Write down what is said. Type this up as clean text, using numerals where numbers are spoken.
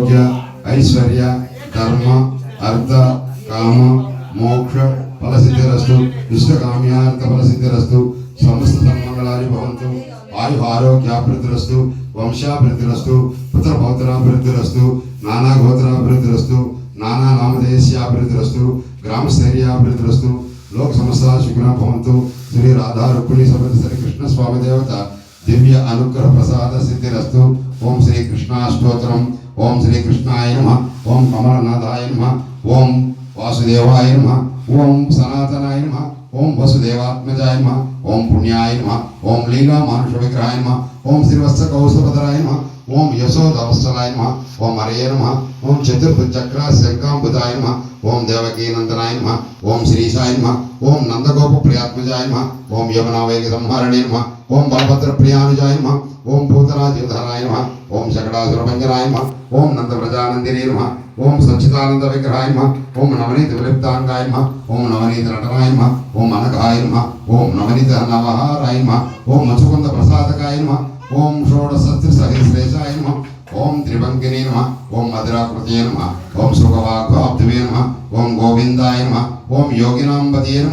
आरोग्य ऐश्वर्य धर्म अर्थ काम मोक्ष फलसिद्धिरस्तु इष्टकाम्यार्थ फलसिद्धिरस्तु समस्त सन्मंगलानि भवन्तु आयु आरोग्याभिवृद्धिरस्तु वंशाभिवृद्धिरस्तु पुत्रपौत्राभिवृद्धिरस्तु नाना गोत्राभिवृद्धिरस्तु नाना नामधेयस्याभिवृद्धिरस्तु ग्रामस्थैर्याभिवृद्धिरस्तु लोक समस्ता सुखिनः भवन्तु। श्री राधा रुक्मिणी समेत श्री कृष्ण स्वामी देवता दिव्य अनुग्रह प्रसाद सिद्धिरस्तु। ओम श्री कृष्णाष्टोत्रम ओम श्री कृष्णाय नमः ओम कमलनाथाय नमः ओम वासुदेवाय नमः ओम सनातनाय नमः ओम वसुदेवात्मजाय नमः ओम पुण्याय नमः ओम लीला मानुष विग्रहाय नमः ओम श्रीवत्स कौस्तुभधराय नमः ओम यशोधवत्सलाय नमः ओम हरये नमः ओम चतुर्भुजचक्र शंकांबुधाय नमः ओम देवकी नंदनाय नमः ओम श्रीशाय नमः ओम नंदगोप प्रियात्मजाय नमः ओम यमुना वेग संहारणे नमः ओम बलभद्र प्रियानुजाय नमः ओम भूतराजधराय नमः ओम शकटासुरभंजनाय नमः ओम नंदव्रजानंदिने नमः ओम सच्चिदानंद विग्रहाय नमः ओम नवनीत विलिप्तांगाय नमः ओम नवनीत नटनाय नमः ओम अनघाय नमः ओम नवनीत नवहाराय नमः ओम मधुकुंद प्रसादकाय नमः ओम षोडशस्त्रिसहस्रेशाय नमः ओम त्रिभंगिने नमः ओम मधुराकृतये नमः ओम सुखवाग्वाब्धवे नमः ओम गोविंदाय नमः ओम योगिनांबते नमः।